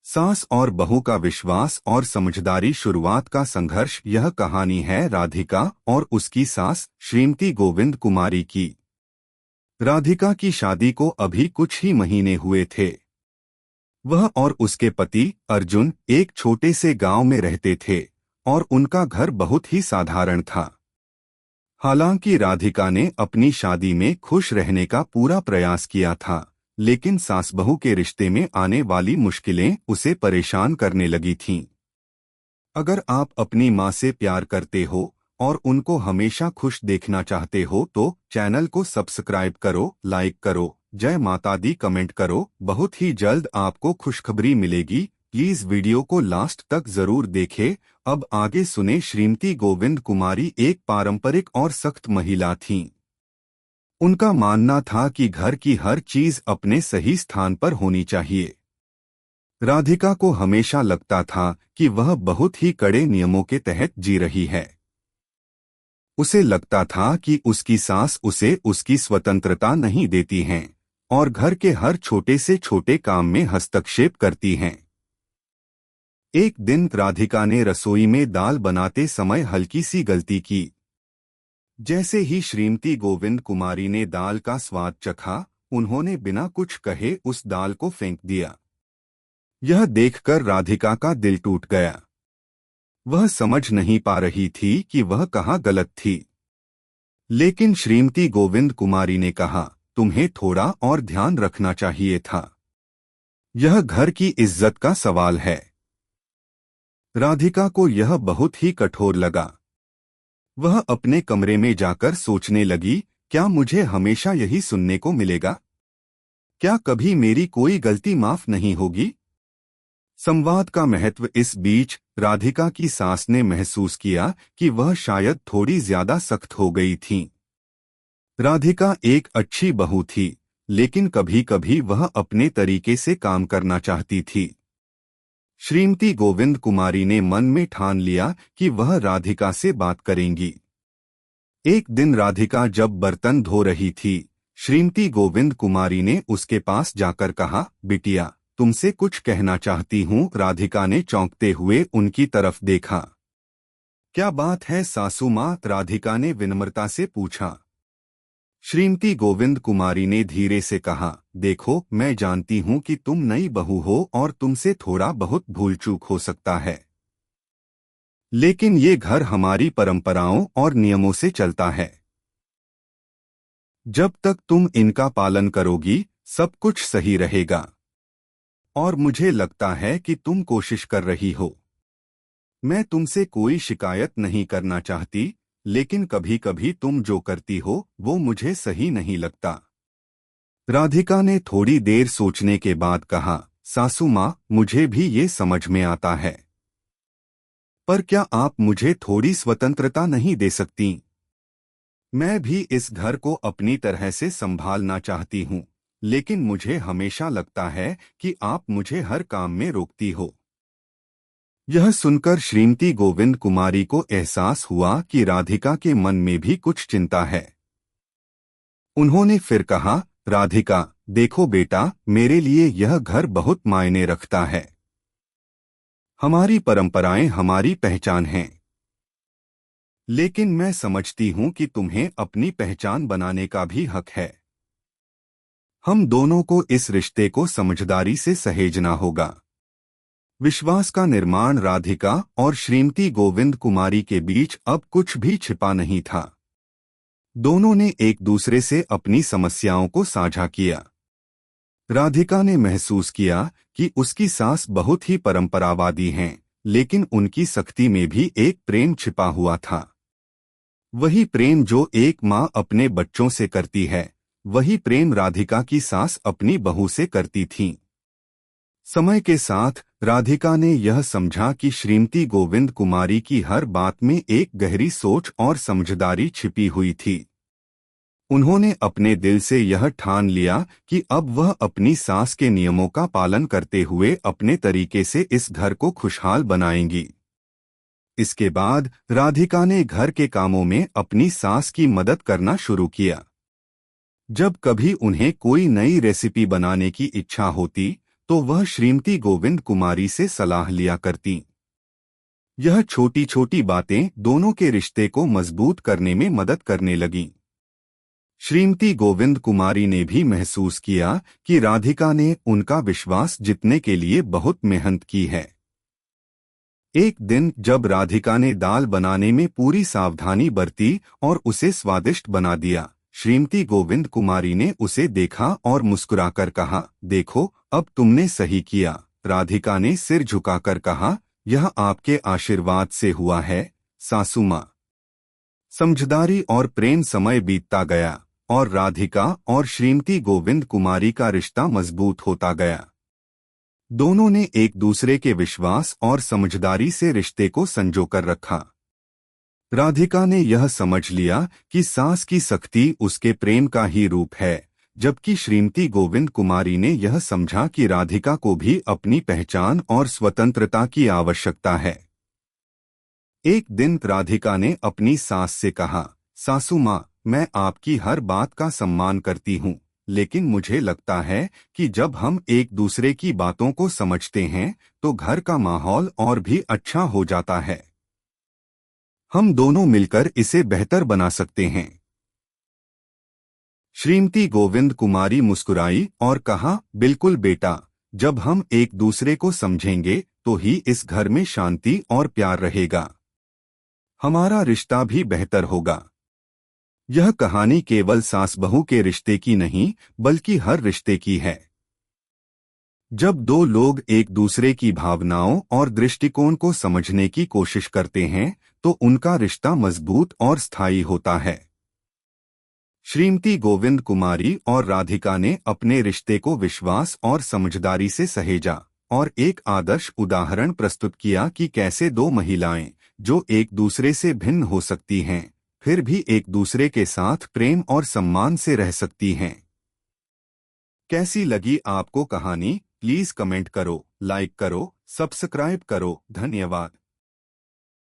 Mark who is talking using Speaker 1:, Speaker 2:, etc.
Speaker 1: सास और बहू का विश्वास और समझदारी। शुरुआत का संघर्ष। यह कहानी है राधिका और उसकी सास श्रीमती गोविंद कुमारी की। राधिका की शादी को अभी कुछ ही महीने हुए थे। वह और उसके पति अर्जुन एक छोटे से गांव में रहते थे और उनका घर बहुत ही साधारण था। हालांकि राधिका ने अपनी शादी में खुश रहने का पूरा प्रयास किया था, लेकिन सास बहू के रिश्ते में आने वाली मुश्किलें उसे परेशान करने लगी थीं। अगर आप अपनी माँ से प्यार करते हो और उनको हमेशा खुश देखना चाहते हो तो चैनल को सब्सक्राइब करो, लाइक करो, जय माता दी कमेंट करो। बहुत ही जल्द आपको खुशखबरी मिलेगी। प्लीज वीडियो को लास्ट तक जरूर देखें। अब आगे सुने। श्रीमती गोविंद कुमारी एक पारंपरिक और सख्त महिला थीं। उनका मानना था कि घर की हर चीज अपने सही स्थान पर होनी चाहिए। राधिका को हमेशा लगता था कि वह बहुत ही कड़े नियमों के तहत जी रही है। उसे लगता था कि उसकी सास उसे उसकी स्वतंत्रता नहीं देती हैं और घर के हर छोटे से छोटे काम में हस्तक्षेप करती हैं। एक दिन राधिका ने रसोई में दाल बनाते समय हल्की सी गलती की। जैसे ही श्रीमती गोविंद कुमारी ने दाल का स्वाद चखा, उन्होंने बिना कुछ कहे उस दाल को फेंक दिया। यह देखकर राधिका का दिल टूट गया। वह समझ नहीं पा रही थी कि वह कहाँ गलत थी। लेकिन श्रीमती गोविंद कुमारी ने कहा, तुम्हें थोड़ा और ध्यान रखना चाहिए था। यह घर की इज्जत का सवाल है। राधिका को यह बहुत ही कठोर लगा। वह अपने कमरे में जाकर सोचने लगी, क्या मुझे हमेशा यही सुनने को मिलेगा? क्या कभी मेरी कोई गलती माफ नहीं होगी? संवाद का महत्व। इस बीच राधिका की सास ने महसूस किया कि वह शायद थोड़ी ज्यादा सख्त हो गई थीं। राधिका एक अच्छी बहू थी, लेकिन कभी कभी वह अपने तरीके से काम करना चाहती थी। श्रीमती गोविंद कुमारी ने मन में ठान लिया कि वह राधिका से बात करेंगी। एक दिन राधिका जब बर्तन धो रही थी, श्रीमती गोविंद कुमारी ने उसके पास जाकर कहा, बिटिया, तुमसे कुछ कहना चाहती हूँ। राधिका ने चौंकते हुए उनकी तरफ देखा। क्या बात है सासू माँ? राधिका ने विनम्रता से पूछा। श्रीमती गोविंद कुमारी ने धीरे से कहा, देखो, मैं जानती हूँ कि तुम नई बहू हो और तुमसे थोड़ा बहुत भूल चूक हो सकता है, लेकिन ये घर हमारी परंपराओं और नियमों से चलता है। जब तक तुम इनका पालन करोगी, सब कुछ सही रहेगा। और मुझे लगता है कि तुम कोशिश कर रही हो। मैं तुमसे कोई शिकायत नहीं करना चाहती, लेकिन कभी कभी तुम जो करती हो वो मुझे सही नहीं लगता। राधिका ने थोड़ी देर सोचने के बाद कहा, सासू माँ, मुझे भी ये समझ में आता है, पर क्या आप मुझे थोड़ी स्वतंत्रता नहीं दे सकती? मैं भी इस घर को अपनी तरह से संभालना चाहती हूँ, लेकिन मुझे हमेशा लगता है कि आप मुझे हर काम में रोकती हो। यह सुनकर श्रीमती गोविंद कुमारी को एहसास हुआ कि राधिका के मन में भी कुछ चिंता है। उन्होंने फिर कहा, राधिका, देखो बेटा, मेरे लिए यह घर बहुत मायने रखता है। हमारी परंपराएं हमारी पहचान हैं। लेकिन मैं समझती हूं कि तुम्हें अपनी पहचान बनाने का भी हक है। हम दोनों को इस रिश्ते को समझदारी से सहेजना होगा। विश्वास का निर्माण। राधिका और श्रीमती गोविंद कुमारी के बीच अब कुछ भी छिपा नहीं था। दोनों ने एक दूसरे से अपनी समस्याओं को साझा किया। राधिका ने महसूस किया कि उसकी सास बहुत ही परंपरावादी हैं, लेकिन उनकी सख्ती में भी एक प्रेम छिपा हुआ था। वही प्रेम जो एक माँ अपने बच्चों से करती है, वही प्रेम राधिका की सास अपनी बहू से करती थी। समय के साथ राधिका ने यह समझा कि श्रीमती गोविंद कुमारी की हर बात में एक गहरी सोच और समझदारी छिपी हुई थी। उन्होंने अपने दिल से यह ठान लिया कि अब वह अपनी सास के नियमों का पालन करते हुए अपने तरीके से इस घर को खुशहाल बनाएंगी। इसके बाद राधिका ने घर के कामों में अपनी सास की मदद करना शुरू किया। जब कभी उन्हें कोई नई रेसिपी बनाने की इच्छा होती तो वह श्रीमती गोविंद कुमारी से सलाह लिया करती। यह छोटी छोटी बातें दोनों के रिश्ते को मजबूत करने में मदद करने लगीं। श्रीमती गोविंद कुमारी ने भी महसूस किया कि राधिका ने उनका विश्वास जीतने के लिए बहुत मेहनत की है। एक दिन जब राधिका ने दाल बनाने में पूरी सावधानी बरती और उसे स्वादिष्ट बना दिया, श्रीमती गोविंद कुमारी ने उसे देखा और मुस्कुराकर कहा, देखो अब तुमने सही किया। राधिका ने सिर झुकाकर कहा, यह आपके आशीर्वाद से हुआ है सासू माँ। समझदारी और प्रेम समय बीतता गया और राधिका और श्रीमती गोविंद कुमारी का रिश्ता मजबूत होता गया। दोनों ने एक दूसरे के विश्वास और समझदारी से रिश्ते को संजोकर रखा। राधिका ने यह समझ लिया कि सास की सख्ती उसके प्रेम का ही रूप है, जबकि श्रीमती गोविंद कुमारी ने यह समझा कि राधिका को भी अपनी पहचान और स्वतंत्रता की आवश्यकता है। एक दिन राधिका ने अपनी सास से कहा, सासू माँ, मैं आपकी हर बात का सम्मान करती हूँ, लेकिन मुझे लगता है कि जब हम एक दूसरे की बातों को समझते हैं तो घर का माहौल और भी अच्छा हो जाता है। हम दोनों मिलकर इसे बेहतर बना सकते हैं। श्रीमती गोविंद कुमारी मुस्कुराई और कहा, बिल्कुल बेटा, जब हम एक दूसरे को समझेंगे तो ही इस घर में शांति और प्यार रहेगा। हमारा रिश्ता भी बेहतर होगा। यह कहानी केवल सास बहू के रिश्ते की नहीं, बल्कि हर रिश्ते की है। जब दो लोग एक दूसरे की भावनाओं और दृष्टिकोण को समझने की कोशिश करते हैं तो उनका रिश्ता मजबूत और स्थायी होता है। श्रीमती गोविंद कुमारी और राधिका ने अपने रिश्ते को विश्वास और समझदारी से सहेजा और एक आदर्श उदाहरण प्रस्तुत किया कि कैसे दो महिलाएं, जो एक दूसरे से भिन्न हो सकती हैं, फिर भी एक दूसरे के साथ प्रेम और सम्मान से रह सकती हैं। कैसी लगी आपको कहानी? प्लीज कमेंट करो, लाइक करो, सब्सक्राइब करो। धन्यवाद।